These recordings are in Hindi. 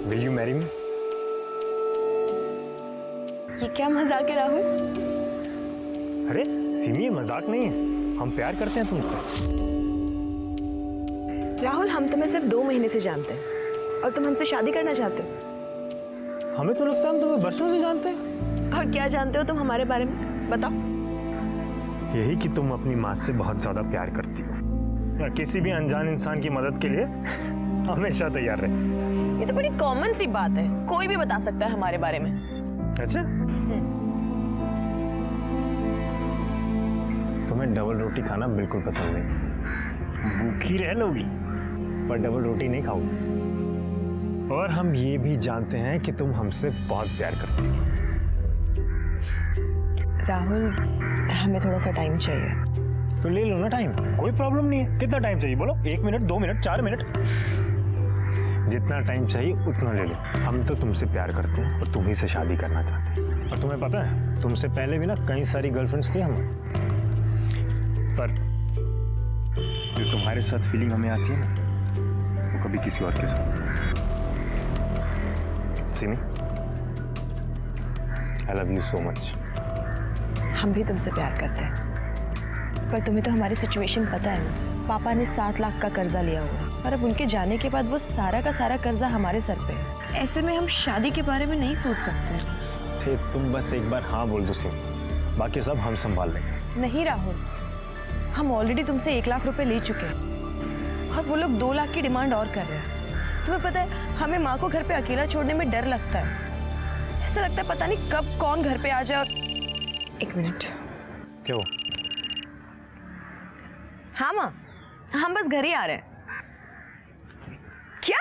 Will you marry me? ये क्या मजाक है राहुल? अरे सिमी, ये मजाक नहीं है, हम प्यार करते हैं तुमसे। राहुल, हम तुम्हें सिर्फ 2 महीने से जानते हैं और तुम हमसे शादी करना चाहते हो। हमें तो लगता है हम तुम्हें बरसों से जानते हैं। और क्या जानते हो तुम हमारे बारे में, बताओ। यही कि तुम अपनी माँ से बहुत ज्यादा प्यार करती हो या किसी भी अनजान इंसान की मदद के लिए हमेशा तैयार रहे। ये तो बड़ी कॉमन सी बात है, कोई भी बता सकता है हमारे बारे में। अच्छा, तुम्हें डबल रोटी खाना बिल्कुल पसंद नहीं, भूखी रह लोगी पर डबल रोटी नहीं खाओगी। और हम ये भी जानते हैं कि तुम हमसे बहुत प्यार करती हो। राहुल, हमें थोड़ा सा टाइम चाहिए। तो ले लो ना टाइम, कोई प्रॉब्लम नहीं है। कितना टाइम चाहिए बोलो? 1 मिनट, 2 मिनट, 4 मिनट, जितना टाइम चाहिए उतना ले लो। हम तो तुमसे प्यार करते हैं और तुम्ही से शादी करना चाहते हैं। और तुम्हें पता है, तुमसे पहले भी ना कई सारी गर्लफ्रेंड्स थी हमें, पर जो तुम्हारे साथ फीलिंग हमें आती है ना, वो कभी किसी और के साथ। सिमी, आई लव यू सो मच। हम भी तुमसे प्यार करते हैं, पर तुम्हें तो हमारी सिचुएशन पता है ना। पापा ने 7 लाख का कर्जा लिया हुआ और अब उनके जाने के बाद वो सारा का सारा कर्जा हमारे सर पे है। ऐसे में हम शादी के बारे में नहीं सोच सकते। ठीक, तुम बस एक बार हाँ बोल दो सिमी, बाकी सब हम संभाल लेंगे। नहीं राहुल, हम ऑलरेडी तुमसे 1 लाख रुपए ले चुके हैं और वो लोग 2 लाख की डिमांड और कर रहे हैं। तुम्हें पता है, हमें माँ को घर पे अकेला छोड़ने में डर लगता है। ऐसा लगता है पता नहीं कब कौन घर पे आ जाए। 1 मिनट। क्यों? हाँ माँ, हम बस घर ही आ रहे हैं। क्या?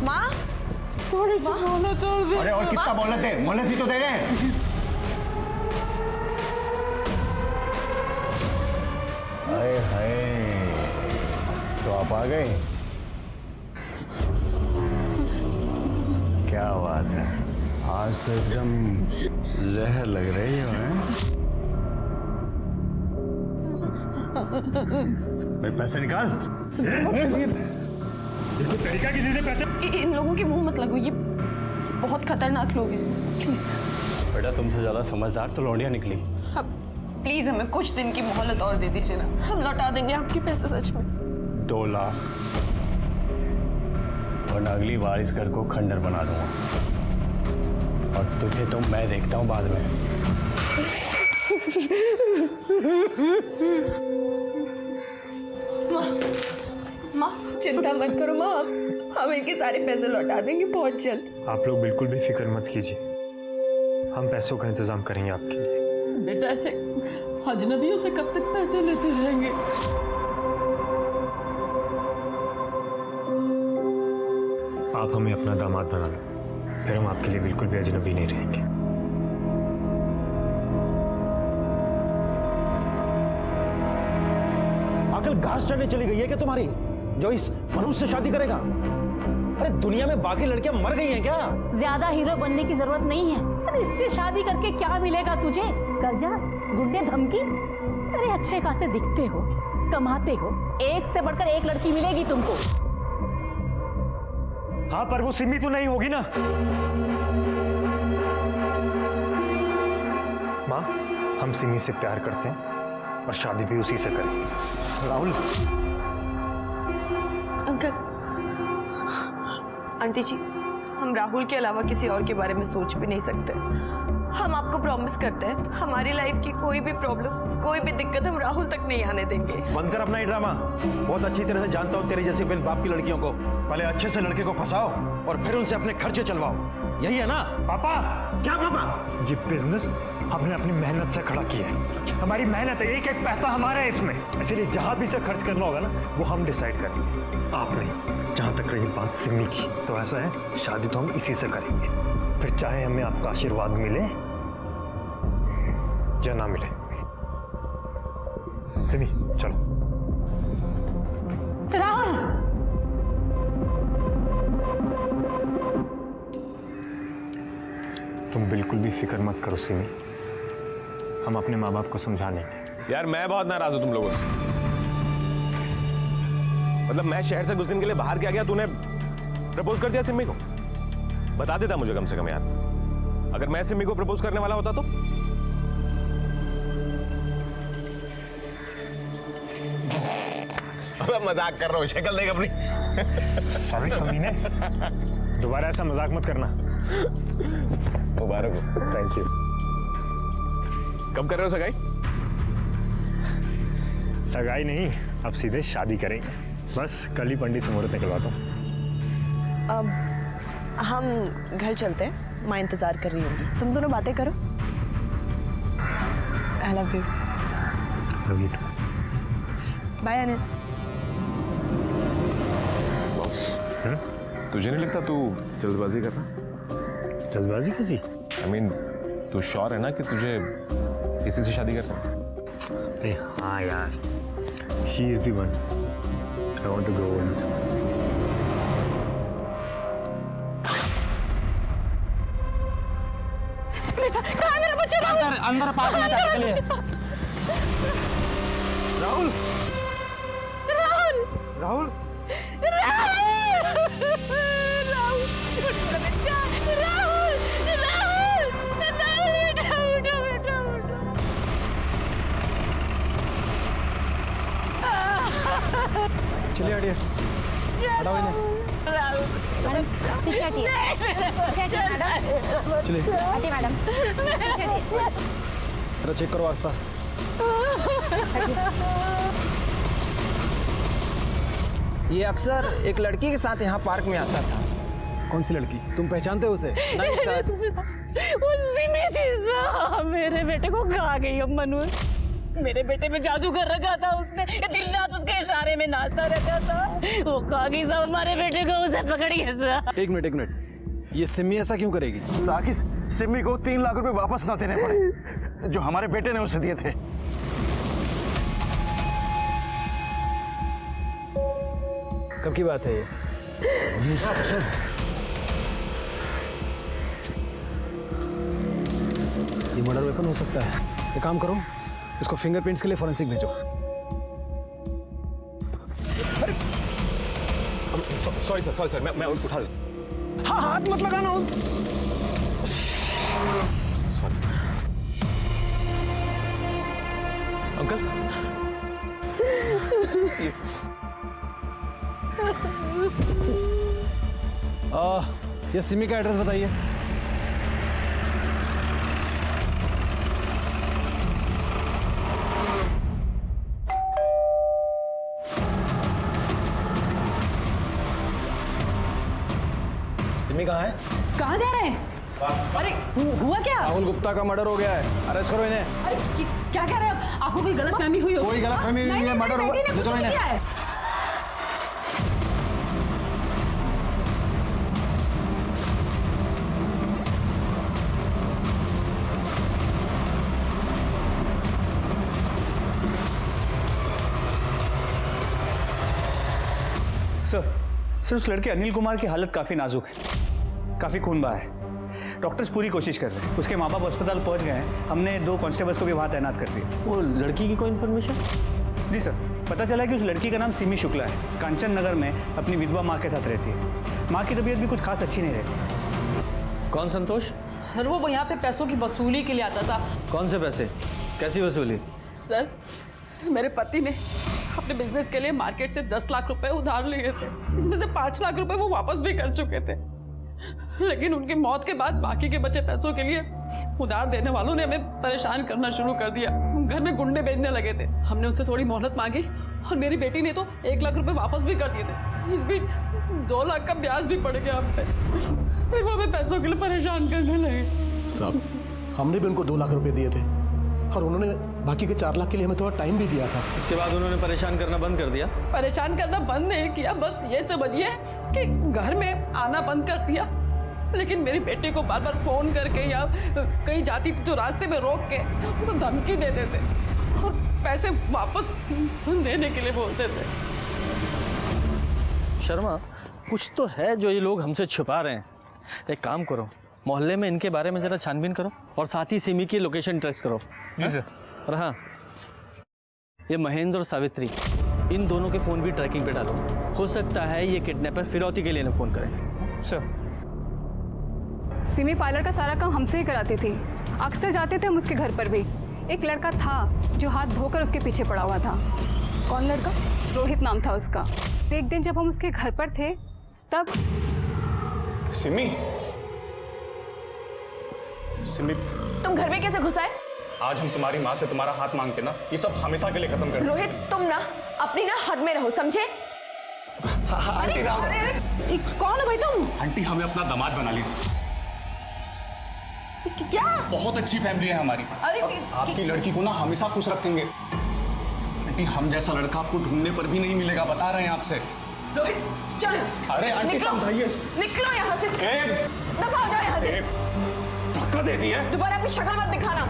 माँ, थोड़ी सी मोहलत और दे। अरे और कितना मोहलत है? मोहलत ही तो दे रहे हैं। हाय हाय, तो आप आ गए? क्या बात है, आज तो एकदम जहर लग रही हो। हैं? भाई पैसे निकाल। इसको तरीका किसी से पैसे? इन लोगों के मुंह मत लगो, ये बहुत खतरनाक लोग हैं। प्लीज बेटा, तुमसे ज्यादा समझदार तो लौंडिया निकली। अब प्लीज हमें कुछ दिन की मोहलत और दे दीजिए ना, हम लौटा देंगे आपके पैसे। सच में 2 लाख, और अगली बार इस घर को खंडर बना दूंगा। और तुझे तो मैं देखता हूँ बाद में। माँ चिंता मत करो माँ, हम इनके सारे पैसे लौटा देंगे बहुत जल्द। आप लोग बिल्कुल भी फिक्र मत कीजिए, हम पैसों का इंतजाम करेंगे आपके लिए। बेटा, ऐसे अजनबियों से कब तक पैसे लेते रहेंगे? आप हमें अपना दामाद बना लो, फिर हम आपके लिए बिल्कुल भी अजनबी नहीं रहेंगे। अकल घास चढ़ने चली गई है क्या तुम्हारी, जो इस मनुष्य से शादी करेगा? अरे दुनिया में बाकी लड़कियां मर गई हैं क्या? ज्यादा हीरो बनने की जरूरत नहीं है। अरे इससे शादी करके क्या मिलेगा तुझे? कर्जा, गुंडे, धमकी? अरे अच्छे खासे दिखते हो, कमाते हो, एक से बढ़कर एक लड़की मिलेगी तुमको। हाँ, पर वो सिमी तो नहीं होगी ना। माँ, हम सिमी से प्यार करते हैं और शादी भी उसी से करेंगे। राहुल, अंकल, आंटी जी, हम राहुल के अलावा किसी और के बारे में सोच भी नहीं सकते। हम आपको प्रॉमिस करते हैं, हमारी लाइफ की कोई भी प्रॉब्लम, कोई भी दिक्कत हम राहुल तक नहीं आने देंगे। बंद कर अपना ये ड्रामा। बहुत अच्छी तरह से जानता हूँ तेरी जैसी बिन बाप की लड़कियों को। पहले अच्छे से लड़के को फंसाओ और फिर उनसे अपने खर्चे चलवाओ। यही है ना पापा? क्या पापा? ये बिजनेस हमने अपनी मेहनत से खड़ा किया है, हमारी मेहनत है, एक एक पैसा हमारा है इसमें, इसलिए जहां भी से खर्च करना होगा ना, वो हम डिसाइड करेंगे, आप नहीं। जहां तक रही बात सिमी की, तो ऐसा है, शादी तो हम इसी से करेंगे, फिर चाहे हमें आपका आशीर्वाद मिले या ना मिले। सिमी चलो। राहुल, तुम बिल्कुल भी फिक्र मत करो सिमी, हम अपने माँ बाप को समझा लेंगे। यार मैं बहुत नाराज हूं तुम लोगों से। मतलब मैं शहर से कुछ दिन के लिए बाहर क्या गया, तूने प्रपोज कर दिया सिम्मी को? बता देता मुझे कम से कम यार, अगर मैं सिम्मी को प्रपोज करने वाला होता तो। मजाक कर रहा हूँ, शक्ल देख अपनी। सॉरी कमीने, दोबारा ऐसा मजाक मत करना। मुबारक हो। Thank you. कब कर रहे हो सगाई? सगाई नहीं, अब सीधे शादी करेंगे। बस कल ही पंडित से मुहूर्त निकलवाता हूँ। अब हम घर चलते हैं, माँ इंतजार कर रही होगी। तुम दोनों बातें करो। I love you. Love you. Bye Anil. तुझे नहीं लगता तू जल्दबाजी कर रहा? जल्दबाजी कैसी? आई मीन, तू श्योर है ना कि तुझे इसी से शादी करना है? अरे हाँ यार, she is the one. I want to grow old. अंदर पार्क में जाने के लिए। राहुल, राहुल, चलिए हटिए, हटाओ इन्हें। पीछे हटिए, पीछे हटिए मैडम। चलिए, हटिए मैडम, पीछे हटिए। जरा चेक करो आसपास। ये अक्सर एक लड़की के साथ यहाँ पार्क में आता था। कौन सी लड़की? तुम पहचानते हो उसे? नहीं सर। उसी में थी साहब, मेरे बेटे को खा गई अब मनु। मेरे बेटे में जादू कर रखा था उसने, ये दिन रात उसके इशारे में नाचता रहता था। वो खा गई साहब हमारे बेटे को, उसे पकड़ गया साहब। एक मिनट, ये सिम्मी ऐसा क्यों करेगी? ताकि सिम्मी को 3 लाख रुपए वापस ना देने पड़े जो हमारे बेटे ने उसे दिए थे। कब की बात है ये? ये मर्डर वेपन हो सकता है। एक काम करो, इसको फिंगरप्रिंट्स के लिए फॉरेंसिक भेजो। सॉरी सर, मैं उठा लूँ। हाँ, हाथ मत लगाना। अंकल, ये सिमी का एड्रेस बताइए। सिमी कहाँ है? कहाँ जा रहे हैं? अरे हुआ क्या? राहुल गुप्ता का मर्डर हो गया है, अरेस्ट करो इन्हें। अरे क्या कह रहे हैं आप? आपको कोई गलतफहमी हुई हो? कोई गलतफहमी नहीं है, मर्डर हुआ। बेटी ने कुछ नहीं किया है। सर उस लड़के अनिल कुमार की हालत काफ़ी नाजुक है, काफ़ी खून बहा है। डॉक्टर्स पूरी कोशिश कर रहे हैं। उसके माँ बाप अस्पताल पहुंच गए हैं। हमने 2 कांस्टेबल्स को भी वहाँ तैनात कर दिया। वो लड़की की कोई इन्फॉर्मेशन? जी सर, पता चला कि उस लड़की का नाम सिमी शुक्ला है। कांचन नगर में अपनी विधवा माँ के साथ रहती है। माँ की तबीयत भी कुछ खास अच्छी नहीं रहती। कौन संतोष? सर वो यहाँ पे पैसों की वसूली के लिए आता था। कौन से पैसे? कैसी वसूली? सर मेरे पति ने अपने बिजनेस के लिए मार्केट से 10 लाख रुपए उधार लिए थे। इसमें से 5 लाख रुपए वो वापस भी कर चुके थे, लेकिन उनकी मौत के बाद बाकी के बचे पैसों के लिए उधार देने वालों ने हमें परेशान करना शुरू कर दिया। घर में गुंडे भेजने लगे थे। हमने उनसे थोड़ी मोहलत मांगी और मेरी बेटी ने तो 1 लाख रुपए वापस भी कर दिए थे। इस बीच 2 लाख का ब्याज भी पड़ गया हम पे। फिर वो हमें पैसों के लिए परेशान करने लगे। साहब, हमने भी उनको 2 लाख रुपए दिए थे और उन्होंने बाकी के 4 लाख के लिए हमें थोड़ा टाइम भी दिया था। उसके बाद उन्होंने परेशान करना बंद कर दिया? परेशान करना बंद नहीं किया, बस ये समझिए कि घर में आना बंद कर दिया। लेकिन मेरी बेटी को बार बार फोन करके या कहीं जाती थी तो रास्ते में रोक के उसे धमकी दे देते और पैसे वापस देने के लिए बोलते थे। शर्मा, कुछ तो है जो ये लोग हमसे छुपा रहे हैं। एक काम करो, मोहल्ले में इनके बारे में जरा छानबीन करो और साथ ही सिमी की लोकेशन ट्रेस करो। जी सर। और हाँ, ये महेंद्र और सावित्री इन दोनों के फ़ोन भी ट्रैकिंग पे डालो। हो सकता है ये किडनैपर फिरौती के लिए ना फ़ोन करें। सर सिमी पार्लर का सारा काम हमसे ही कराती थी। अक्सर जाते थे हम उसके घर पर भी। एक लड़का था जो हाथ धोकर उसके पीछे पड़ा हुआ था। कौन लड़का? रोहित नाम था उसका। एक दिन जब हम उसके घर पर थे तब सिमी, सिमी, तुम घर में कैसे घुस आए? आज हम तुम्हारी माँ से तुम्हारा हाथ मांगते ना, ये सब हमेशा के लिए खत्म कर दो। रोहित, तुम ना अपनी ना हद में रहो, समझे? आंटी ना, कौन है भाई तुम? आंटी हमें अपना दामाद बना लीजिए। क्या? बहुत अच्छी फैमिली है हमारी। अरे आपकी लड़की को ना हमेशा खुश रखेंगे। आंटी हम जैसा लड़का आपको ढूंढने पर भी नहीं मिलेगा, बता रहे हैं आपसे। रोहित चलो यहाँ से। अरे आंटी निकलो, समझाइए। निकलो यहाँ से। दफा हो जाओ यहाँ से। धक्का दे दिया। दोबारा अपनी शक्ल मत दिखाना।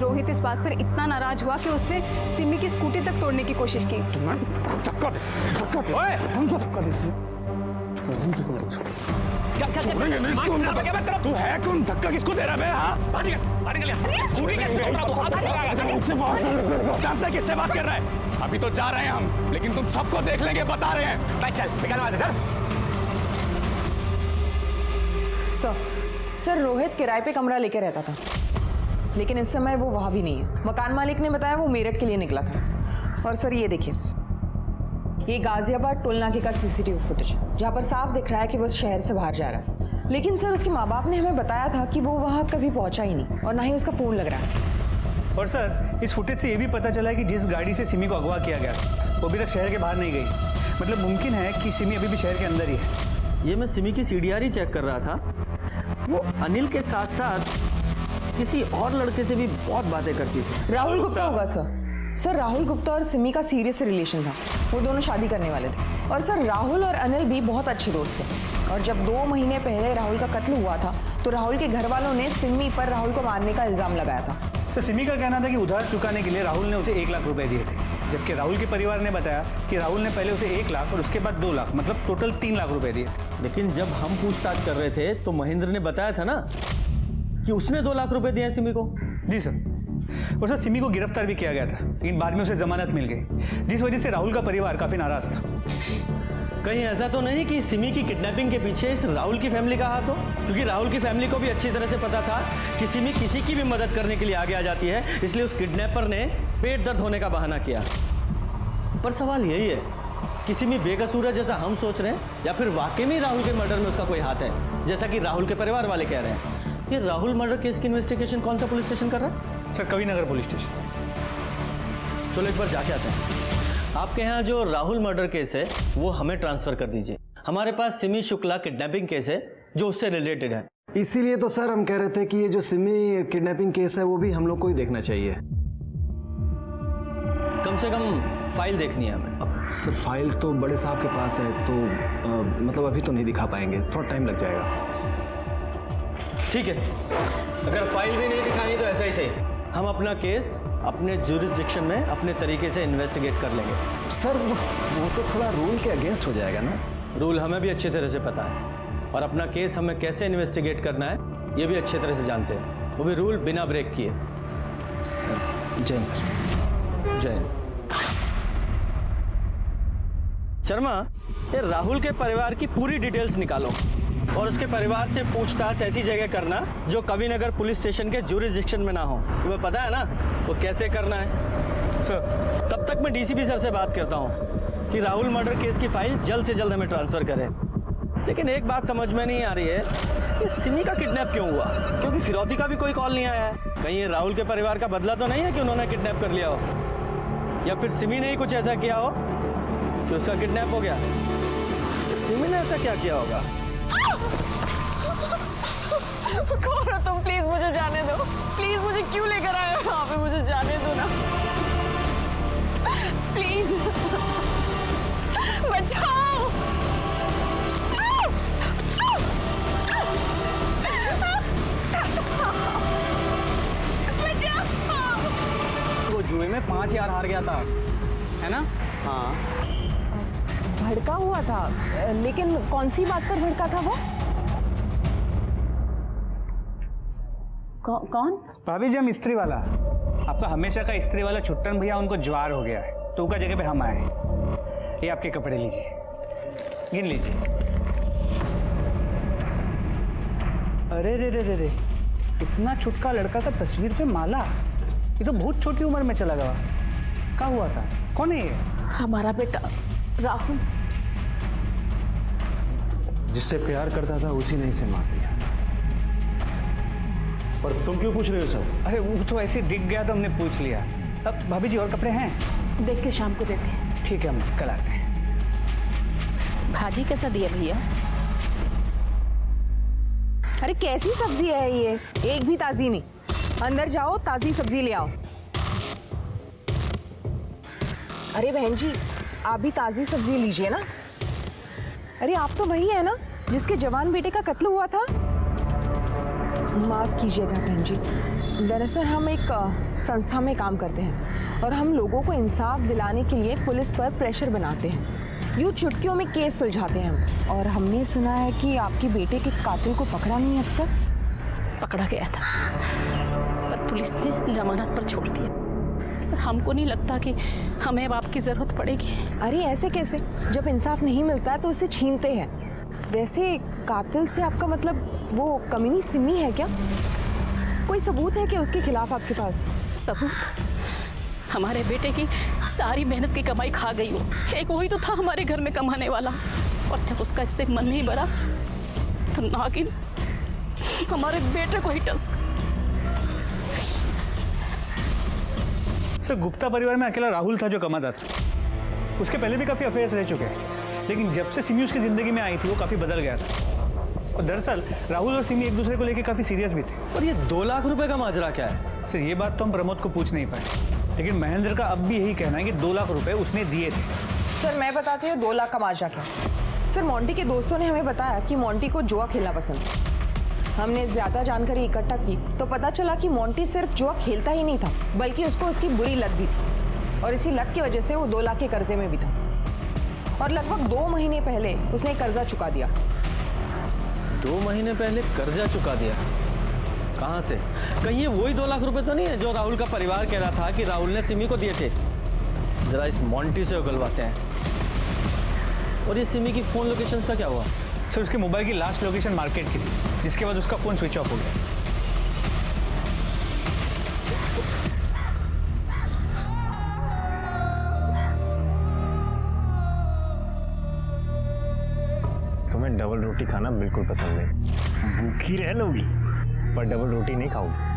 रोहित इस बात पर इतना नाराज हुआ कि उसने सिमी की स्कूटी तक तोड़ने की कोशिश की। धक्का दे, धक्का दे। हमको धक्का दे। तू है कौन? धक्का किसको दे रहा है? हाँ? जानता है किससे बात कर रहा है? अभी तो जा रहे हैं हम, लेकिन तुम सबको देख लेंगे, बता रहे हैं। चल निकल वहां से, चल। सर रोहित किराए पे कमरा लेकर रहता था, लेकिन इस समय वो वहाँ भी नहीं है। मकान मालिक ने बताया वो मेरठ के लिए निकला था। और सर ये देखिए, ये गाजियाबाद टोल नाके का सीसीटीवी फुटेज, जहाँ पर साफ दिख रहा है कि वो शहर से बाहर जा रहा है। लेकिन सर उसके माँ बाप ने हमें बताया था कि वो वहाँ कभी पहुँचा ही नहीं, और ना ही उसका फ़ोन लग रहा है। और सर इस फुटेज से ये भी पता चला है कि जिस गाड़ी से सिमी को अगवा किया गया वो अभी तक शहर के बाहर नहीं गई। मतलब मुमकिन है कि सिमी अभी भी शहर के अंदर ही है। ये मैं सिमी की सीडीआर ही चेक कर रहा था। वो अनिल के साथ साथ किसी और लड़के से भी बहुत बातें करती थी। राहुल गुप्ता होगा सर। सर राहुल गुप्ता और सिमी का सीरियस रिलेशन था। वो दोनों शादी करने वाले थे। और सर राहुल और अनिल भी बहुत अच्छे दोस्त थे। और जब 2 महीने पहले राहुल का कत्ल हुआ था तो राहुल के घर वालों ने सिमी पर राहुल को मारने का इल्जाम लगाया था। सर सिमी का कहना था कि उधार चुकाने के लिए राहुल ने उसे 1 लाख रुपए दिए थे, जबकि राहुल के परिवार ने बताया कि राहुल ने पहले उसे 1 लाख और उसके बाद 2 लाख, मतलब टोटल 3 लाख रुपए दिए। लेकिन जब हम पूछताछ कर रहे थे तो महेंद्र ने बताया था ना कि उसने 2 लाख रुपए दिए हैं सिमी को। जी सर। और सर सिमी को गिरफ्तार भी किया गया था, लेकिन बाद में उसे जमानत मिल गई, जिस वजह से राहुल का परिवार काफी नाराज था। कहीं ऐसा तो नहीं कि सिमी की किडनैपिंग के पीछे इस राहुल की फैमिली का हाथ हो? क्योंकि राहुल की फैमिली को भी अच्छी तरह से पता था कि सिमी किसी की भी मदद करने के लिए आगे आ जाती है, इसलिए उस किडनैपर ने पेट दर्द होने का बहाना किया। पर सवाल यही है कि सिमी बेकसूर है जैसा हम सोच रहे हैं, या फिर वाकई में राहुल के मर्डर में उसका कोई हाथ है, जैसा कि राहुल के परिवार वाले कह रहे हैं। ये राहुल मर्डर केस की इन्वेस्टिगेशन कौन सा पुलिस स्टेशन कर रहा है? Sir Kavi Nagar police station. चलो एक बार जाके आते हैं। आपके यहाँ जो राहुल मर्डर केस है वो हमें ट्रांसफर कर दीजिए। हमारे पास सिमी शुक्ला किडनैपिंग केस है जो उससे रिलेटेड है। इसीलिए तो सर हम कह रहे थे कि ये जो सिमी किडनैपिंग केस है वो भी हम लोग को ही देखना चाहिए। कम से कम फाइल देखनी है हमें। अब सर फाइल तो बड़े साहब के पास है, तो मतलब अभी तो नहीं दिखा पाएंगे, थोड़ा टाइम लग जाएगा। ठीक है, अगर फाइल भी नहीं दिखानी तो ऐसा ही सही, हम अपना केस अपने जुरिस्डिक्शन में अपने तरीके से इन्वेस्टिगेट कर लेंगे। सर वो तो थोड़ा रूल के अगेंस्ट हो जाएगा ना। रूल हमें भी अच्छी तरह से पता है, और अपना केस हमें कैसे इन्वेस्टिगेट करना है ये भी अच्छी तरह से जानते हैं, वो भी रूल बिना ब्रेक किए। Sir Jain sir. जैन। शर्मा, ये राहुल के परिवार की पूरी डिटेल्स निकालो और उसके परिवार से पूछताछ ऐसी जगह करना जो कविनगर पुलिस स्टेशन के जुरिस्डिक्शन में ना हो। तुम्हें पता है ना वो कैसे करना है? सर तब तक मैं डीसीपी सर से बात करता हूँ कि राहुल मर्डर केस की फाइल जल्द से जल्द हमें ट्रांसफर करें। लेकिन एक बात समझ में नहीं आ रही है कि सिमी का किडनैप क्यों हुआ, क्योंकि फिरौती का भी कोई कॉल नहीं आया है। कहीं ये राहुल के परिवार का बदला तो नहीं है कि उन्होंने किडनैप कर लिया हो, या फिर सिमी ने ही कुछ ऐसा किया हो कि उसका किडनैप हो गया। सिमी ने ऐसा क्या किया होगा? कौन हो तुम? प्लीज मुझे जाने दो। प्लीज मुझे क्यों लेकर आए हो यहाँ पे? मुझे जाने दो ना प्लीज। बचाओ। वो जुए में 5000 हार गया था, है ना? हाँ। भड़का हुआ था, लेकिन कौन सी बात पर भड़का था वो? कौन? भाभी जी, हम मिस्त्री वाला। आपका हमेशा का इस्त्री वाला छुट्टन भैया उनको ज्वार हो गया है, तो उनका जगह पे हम आए। ये आपके कपड़े लीजिए, गिन लीजिए। अरे रे रे रे रे, इतना छुटका लड़का का तस्वीर पे माला, ये तो बहुत छोटी उम्र में चला गया। क्या हुआ था? कौन है ये? हमारा बेटा राहुल। जिससे प्यार करता था उसी ने इसे मार दिया। पर तुम क्यों पूछ रहे हो सब? अरे वो तो ऐसे दिख गया तो हमने पूछ लिया। अब भाभी जी और कपड़े हैं? देख के शाम को देते हैं। ठीक है, हम कल आते हैं। भाजी कैसा दिया भैया? अरे कैसी सब्जी है ये, एक भी ताजी नहीं। अंदर जाओ, ताजी सब्जी ले आओ। अरे बहन जी, आप भी ताजी सब्जी लीजिए ना। अरे आप तो वही है ना जिसके जवान बेटे का कत्ल हुआ था? माफ कीजिएगा बहन जी, दरअसल हम एक संस्था में काम करते हैं और हम लोगों को इंसाफ दिलाने के लिए पुलिस पर प्रेशर बनाते हैं। यूँ चुटकियों में केस सुलझाते हैं हम। और हमने सुना है कि आपके बेटे के कातिल को पकड़ा नहीं अब तक। पकड़ा गया था पर पुलिस ने जमानत पर छोड़ दिया। पर हमको नहीं लगता कि हमें अब आपकी जरूरत पड़ेगी। अरे ऐसे कैसे? जब इंसाफ नहीं मिलता है तो उसे छीनते हैं। वैसे कातिल से आपका मतलब वो कमीनी सिमी है क्या? कोई सबूत है क्या उसके खिलाफ आपके पास? सबूत? हमारे बेटे की सारी मेहनत की कमाई खा गई हो। एक वही तो था हमारे घर में कमाने वाला, और जब उसका इससे मन नहीं भरा तो नागिन हमारे बेटे को ही टस। सर, गुप्ता परिवार में अकेला राहुल था जो कमाता था। उसके पहले भी काफी अफेयर्स रह चुके हैं, लेकिन जब से सिमी उसकी जिंदगी में आई थी वो काफी बदल गया था। और दरअसल राहुल और सिमी एक दूसरे को लेकर काफी सीरियस भी थे। और ये 2 लाख रुपए का माजरा क्या है? सर, ये बात तो हम प्रमोद को पूछ नहीं पाए, लेकिन महेंद्र का अब भी यही कहना है कि 2 लाख रुपए उसने दिए थे। सर मैं बताती हूँ 2 लाख का माजरा क्या। सर मोंटी के दोस्तों ने हमें बताया कि मोंटी को जुआ खेलना पसंद है। हमने ज्यादा जानकारी इकट्ठा की तो पता चला कि मोंटी सिर्फ जुआ खेलता ही नहीं था, बल्कि उसको उसकी बुरी लत भी थी, और इसी लत की वजह से वो 2 लाख के कर्जे में भी था। और लगभग 2 महीने पहले उसने कर्जा चुका दिया। 2 महीने पहले कर्जा चुका दिया? कहाँ से? कहीं ये वही 2 लाख रुपए तो नहीं है जो राहुल का परिवार कह रहा था कि राहुल ने सिमी को दिए थे? जरा इस मोंटी से उगलवाते हैं। और ये सिमी की फोन लोकेशंस का क्या हुआ? सर, उसके मोबाइल की लास्ट लोकेशन मार्केट की थी, जिसके बाद उसका फोन स्विच ऑफ हो गया। तुम्हें डबल रोटी खाना बिल्कुल पसंद नहीं। भूखी रह लोगी पर डबल रोटी नहीं खाओगी।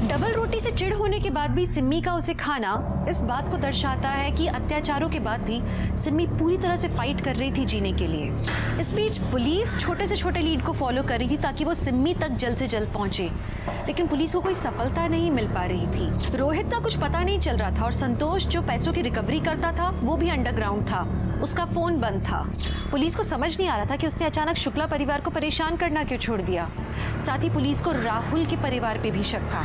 डबल रोटी से चिढ़ होने के बाद भी सिम्मी का उसे खाना इस बात को दर्शाता है कि अत्याचारों के बाद भी सिम्मी पूरी तरह से फाइट कर रही थी जीने के लिए। इस बीच पुलिस छोटे से छोटे लीड को फॉलो कर रही थी ताकि वो सिम्मी तक जल्द से जल्द पहुंचे, लेकिन पुलिस को कोई सफलता नहीं मिल पा रही थी। रोहित का कुछ पता नहीं चल रहा था और संतोष जो पैसों की रिकवरी करता था वो भी अंडरग्राउंड था, उसका फोन बंद था। पुलिस को समझ नहीं आ रहा था कि उसने अचानक शुक्ला परिवार को परेशान करना क्यों छोड़ दिया। साथ ही पुलिस को राहुल के परिवार पे भी शक था,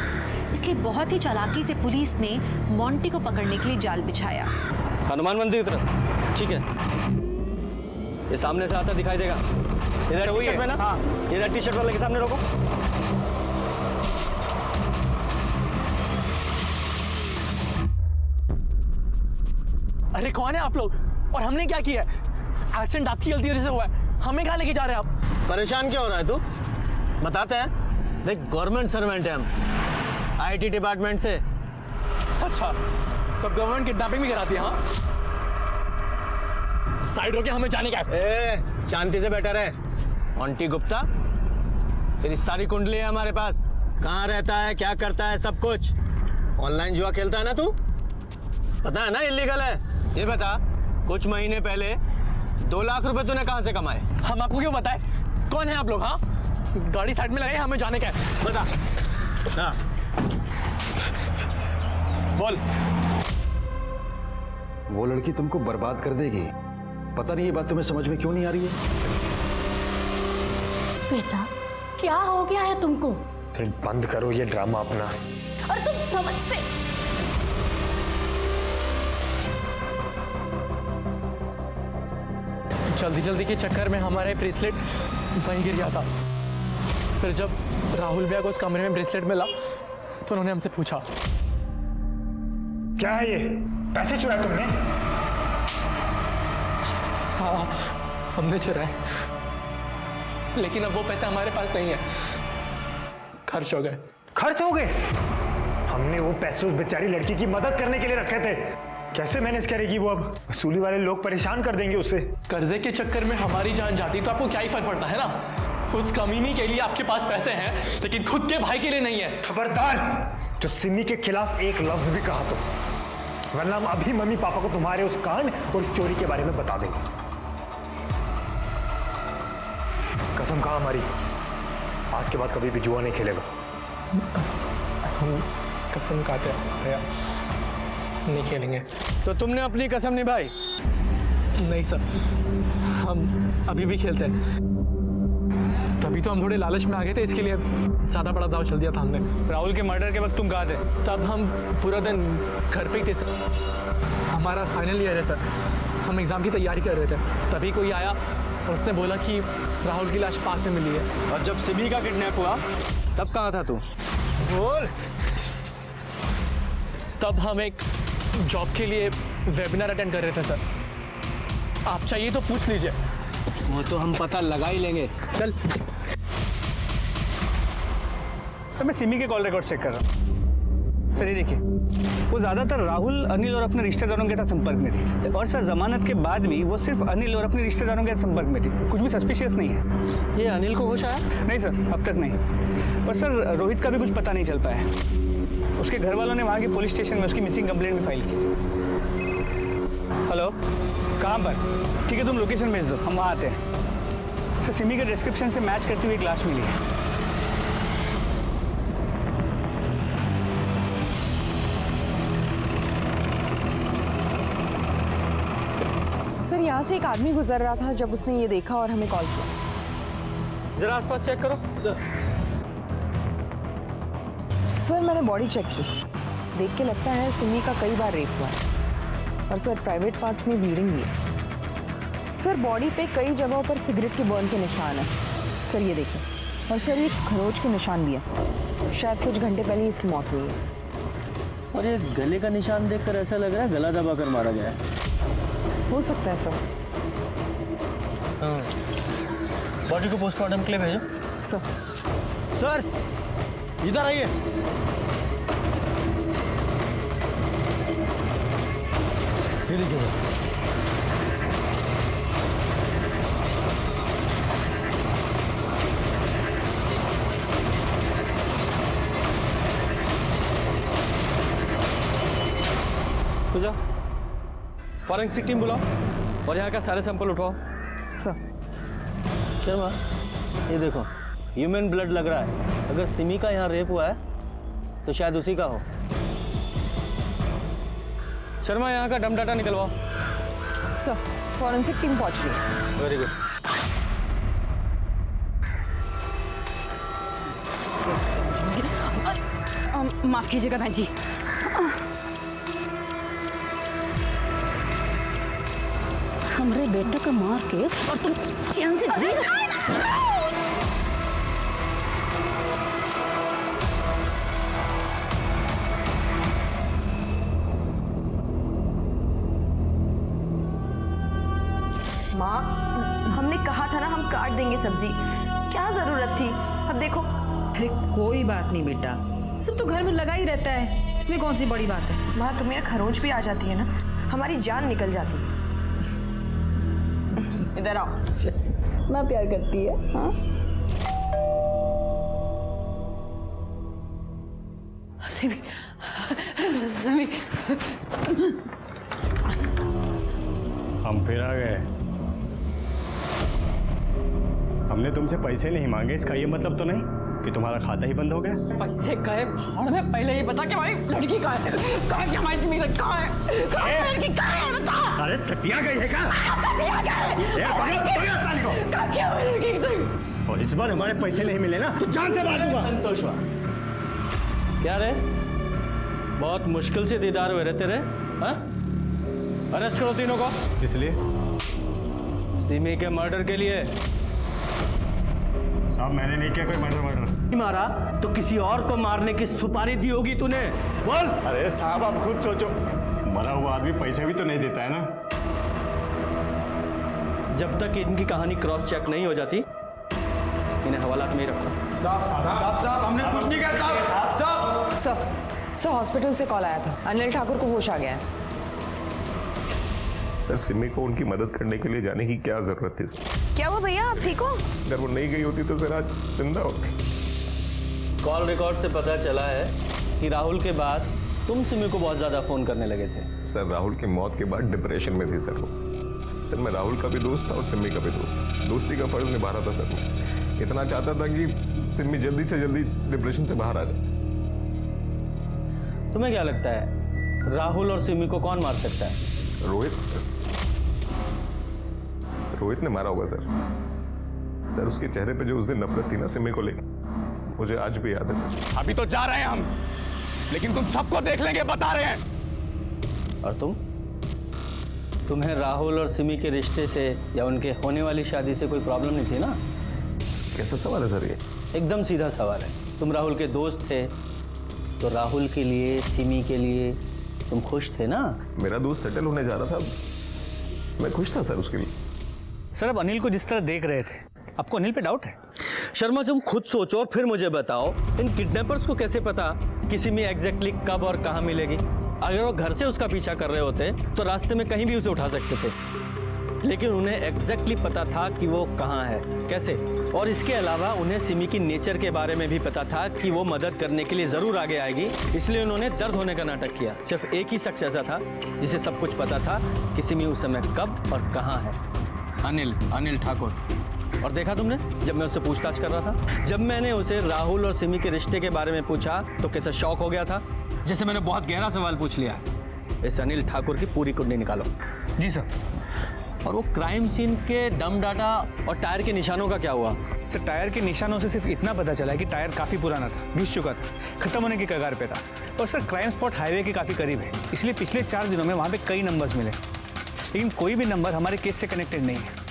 इसलिए बहुत ही चालाकी से पुलिस ने मोंटी को पकड़ने के लिए जाल बिछाया। हनुमान मंदिर की तरफ। ठीक है, ये सामने से आता दिखाई देगा। ये रेड टी-शर्ट में ना? हाँ। ये रेड टी-शर्ट वाले के सामने रोको। अरे कौन है आप लोग और हमने क्या किया है? एक्सीडेंट आपकी गलती वजह से हुआ है, हमें कहाँ लेके जा रहे हैं आप? परेशान क्यों हो रहा है तू? बताते हैं। देख, गवर्नमेंट सर्वेंट है हम, आईटी डिपार्टमेंट से। अच्छा, तो गवर्नमेंट किडनैपिंग भी कराती है? हाँ, साइड हो गया, हमें जाने का है। शांति से बैठा रहे। मोंटी गुप्ता, तेरी सारी कुंडली है हमारे पास। कहाँ रहता है, क्या करता है, सब कुछ। ऑनलाइन जुआ खेलता है ना तू? पता है ना इलीगल है। ये बता, कुछ महीने पहले 2 लाख रुपए तूने कहाँ से कमाए? हम आपको क्यों बताएं? कौन है आप लोग? हाँ, गाड़ी साइड में लगाई, हमें जाने का है। बता। हाँ, बोल। वो लड़की तुमको बर्बाद कर देगी। पता नहीं ये बात तुम्हें समझ में क्यों नहीं आ रही है? बेटा, क्या हो गया है तुमको? फिर बंद करो ये ड्रामा अपना। और तुम समझते? जल्दी जल्दी के चक्कर में हमारे ब्रेसलेट वहीं गिर गया था। फिर जब राहुल भैया को उस कमरे में ब्रेसलेट मिला तो उन्होंने हमसे पूछा, क्या है ये? पैसे चुराए तुमने? हाँ हमने चुराए, लेकिन अब वो पैसे हमारे पास नहीं है, खर्च हो गए। खर्च हो गए? हमने वो पैसे उस बेचारी लड़की की मदद करने के लिए रखे थे। कैसे मैनेज करेगी वो? अब वसूली वाले लोग परेशान कर देंगे उसे। कर्जे के चक्कर में हमारी जान जाती तो आपको क्या ही फर्क पड़ता है ना। उस कमीनी के लिए आपके पास पैसे हैं लेकिन खुद के भाई के लिए नहीं है। खबरदार जो सिमी के खिलाफ एक लफ्ज भी कहा तो, वरना हम अभी मम्मी पापा को तुम्हारे उस कांड और उस चोरी के बारे में बता देंगे। कसम खा हमारी, आज के बाद कभी भी जुआ नहीं खेलेगा। हम कसम खाते हैं भैया, नहीं खेलेंगे। तो तुमने अपनी कसम निभाई? नहीं सर, हम अभी भी खेलते हैं। तभी तो हम थोड़े लालच में आ गए थे, इसके लिए ज्यादा बड़ा दाव चल दिया था हमने। राहुल के मर्डर के वक्त तुम कहाँ थे? तब हम पूरा दिन घर पे ही थे सर। हमारा फाइनल ईयर है सर, हम एग्जाम की तैयारी कर रहे थे। तभी कोई आया और उसने बोला कि राहुल की लाश पास में मिली है। और जब सिमी का किडनैप हुआ तब कहाँ था तू? बोल। तब हम एक जॉब के लिए वेबिनार अटेंड कर रहे थे सर। आप चाहिए तो पूछ लीजिए। वो तो हम पता लगा ही लेंगे। चल। सर मैं सिमी के कॉल रिकॉर्ड चेक कर रहा हूँ। सर ये देखिए, वो ज़्यादातर राहुल, अनिल और अपने रिश्तेदारों के साथ संपर्क में थी। और सर जमानत के बाद भी वो सिर्फ अनिल और अपने रिश्तेदारों के साथ संपर्क में थी। कुछ भी सस्पिशियस नहीं है। ये अनिल को होश आया? नहीं सर, अब तक नहीं। पर सर रोहित का भी कुछ पता नहीं चल पाया है। उसके घर वालों ने वहाँ के पुलिस स्टेशन में उसकी मिसिंग कंप्लेंट भी फाइल की। हेलो, कहाँ पर? ठीक है, तुम लोकेशन भेज दो, हम वहाँ आते हैं। सर सिमी के डिस्क्रिप्शन से मैच करती हुई एक लाश मिली है। सर यहाँ से एक आदमी गुजर रहा था जब उसने ये देखा और हमें कॉल किया। जरा आसपास चेक करो। सर मैंने बॉडी चेक की, देख के लगता है सिमी का कई बार रेप हुआ है। और सर प्राइवेट पार्ट्स में ब्लीडिंग भी है। सर बॉडी पे कई जगहों पर सिगरेट के बर्न के निशान है। सर ये देखिए, और सर ये खरोच के निशान भी है। शायद कुछ घंटे पहले ही इसकी मौत हुई है। और ये गले का निशान देखकर ऐसा लग रहा है गला दबा कर मारा गया है। हो सकता है सर। बॉडी को पोस्टमार्टम के लिए भेजो। सर इधर आइए। ये देखिए तो जा, फॉरेंसिक टीम बुलाओ और यहाँ का सारे सैंपल उठाओ। सर शर्मा, ये देखो ह्यूमन ब्लड लग रहा है। अगर सिमी का यहाँ रेप हुआ है तो शायद उसी का हो। शर्मा, यहाँ का डम डाटा निकलवाओ। सर फॉरेंसिक टीम पहुंच रही है। Very good. माफ कीजिएगा बहन जी। हमरे बेटे को मार के और तुम चैन से जी माँ, हमने कहा था ना हम काट देंगे सब्जी, क्या जरूरत थी? अब देखो। अरे कोई बात नहीं बेटा, सब तो घर में लगा ही रहता है, इसमें कौन सी बड़ी बात है। माँ तुम्हें खरोंच भी आ जाती है ना, हमारी जान निकल जाती है। इधर आओ। ना प्यार करती है। हाँ सिमी, हम फिर आ गए। हमने तुमसे पैसे नहीं मांगे, इसका ये मतलब तो नहीं कि तुम्हारा खाता ही बंद हो गया। पैसे गए भाड़ में, पहले ही बता कि हमारी लड़की कहाँ है? कहाँ है हमारी सिमी से? कहाँ है? कहाँ है लड़की? कहाँ है बता। अरे सटिया गई है क्या? सटिया गई। कहाँ क्या हमारी लड़की से? और इस बार हमारे पैसे नहीं मिले ना तो जान से मार दूंगा। संतोष हुआ क्या रे? बहुत मुश्किल से दीदार हुए रहते रे। अरेस्ट करो तीनों को। इसलिए सिमी के मर्डर के लिए। साहब मैंने नहीं किया कोई मर्डर। मारा तो किसी और को मारने की सुपारी दी होगी तूने, बोल। अरे साहब आप खुद सोचो, मरा हुआ आदमी पैसे भी तो नहीं देता है ना। जब तक इनकी कहानी क्रॉस चेक नहीं हो जाती इन्हें हवालात में ही रखो। साहब हमने कुछ नहीं किया साहब। सर हॉस्पिटल से कॉल आया था, अनिल ठाकुर को होश आ गया है। सर सिमी को उनकी मदद करने के लिए जाने की क्या जरूरत थी सर? क्या हुआ भैया, आप ठीक हो? अगर वो नहीं गई होती तो सर आज जिंदा होती। कॉल रिकॉर्ड से पता चला है कि राहुल के बाद तुम सिमी को बहुत ज्यादा फोन करने लगे थे। सर राहुल की मौत के बाद डिप्रेशन में थी सर वो। सर मैं राहुल का भी दोस्त था और सिमी का भी दोस्त था। दोस्ती का फर्ज निभा रहा था सर मैं। इतना चाहता था कि सिमी जल्दी से जल्दी डिप्रेशन से बाहर आ जाए। तुम्हें क्या लगता है राहुल और सिमी को कौन मार सकता है? रोहित सर। रोहित ने मारा होगा सर। सर उसके चेहरे पे जो उस दिन नफरत थी ना सिमी को लेकर, मुझे आज भी याद है सर। अभी तो जा रहे हैं हम, लेकिन तुम सबको देख लेंगे बता रहे हैं। और तुम्हें राहुल और सिमी के रिश्ते से या उनके होने वाली शादी से कोई प्रॉब्लम नहीं थी ना? कैसा सवाल है सर ये? एकदम सीधा सवाल है। तुम राहुल के दोस्त थे तो राहुल के लिए, सिमी के लिए तुम खुश थे ना? मेरा दोस्त सेटल होने जा रहा था, मैं खुश था सर उसके लिए। सर अब अनिल को जिस तरह देख रहे थे, आपको अनिल पे डाउट है? शर्मा तुम खुद सोचो और फिर मुझे बताओ, इन किडनैपर्स को कैसे पता कि सिमी एग्जैक्टली कब और कहाँ मिलेगी? अगर वो घर से उसका पीछा कर रहे होते तो रास्ते में कहीं भी उसे उठा सकते थे, लेकिन उन्हें एग्जैक्टली पता था कि वो कहाँ है, कैसे। और इसके अलावा उन्हें सिमी की नेचर के बारे में भी पता था कि वो मदद करने के लिए जरूर आगे आएगी, इसलिए उन्होंने दर्द होने का नाटक किया। सिर्फ एक ही शख्स ऐसा था जिसे सब कुछ पता था कि सिमी उस समय कब और कहाँ है, अनिल ठाकुर। और देखा तुमने जब मैं उससे पूछताछ कर रहा था, जब मैंने उसे राहुल और सिमी के रिश्ते के बारे में पूछा तो कैसा शॉक हो गया था, जैसे मैंने बहुत गहरा सवाल पूछ लिया। इस अनिल ठाकुर की पूरी कुंडली निकालो। जी सर। और वो क्राइम सीन के डम डाटा और टायर के निशानों का क्या हुआ? सर टायर के निशानों से सिर्फ इतना पता चला है कि टायर काफ़ी पुराना था, घिस चुका था, खत्म होने की कगार पे था। और सर क्राइम स्पॉट हाईवे के काफ़ी करीब है, इसलिए पिछले 4 दिनों में वहाँ पे कई नंबर्स मिले, लेकिन कोई भी नंबर हमारे केस से कनेक्टेड नहीं है।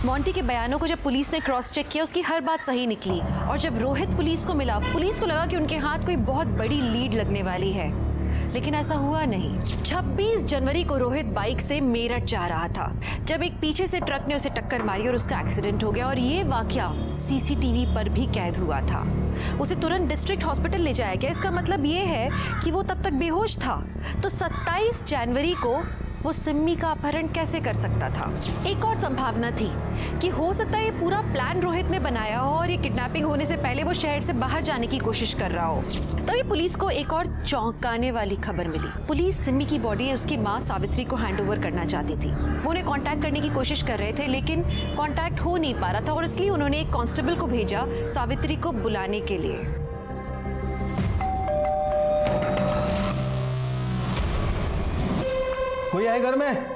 मोंटी के बयानों को जब पुलिस ने क्रॉस चेक किया, उसकी हर बात सही निकली। और जब रोहित पुलिस को मिला, पुलिस को लगा कि उनके हाथ कोई बहुत बड़ी लीड लगने वाली है, लेकिन ऐसा हुआ नहीं। 26 जनवरी को रोहित बाइक से मेरठ जा रहा था जब एक पीछे से ट्रक ने उसे टक्कर मारी और उसका एक्सीडेंट हो गया। और ये वाकया सीसीटीवी पर भी कैद हुआ था। उसे तुरंत डिस्ट्रिक्ट हॉस्पिटल ले जाया गया। इसका मतलब ये है कि वो तब तक बेहोश था। तो 27 जनवरी को वो सिम्मी का अपहरण कैसे कर सकता था? एक और संभावना थी कि हो सकता है ये पूरा प्लान रोहित ने बनाया हो और ये किडनैपिंग होने से पहले वो शहर से बाहर जाने की कोशिश कर रहा हो। तभी पुलिस को एक और चौंकाने वाली खबर मिली। पुलिस सिम्मी की बॉडी उसकी माँ सावित्री को हैंडओवर करना चाहती थी। वो उन्हें कांटेक्ट करने की कोशिश कर रहे थे, लेकिन कांटेक्ट हो नहीं पा रहा था और इसलिए उन्होंने एक कांस्टेबल को भेजा सावित्री को बुलाने के लिए। कोई आए घर में?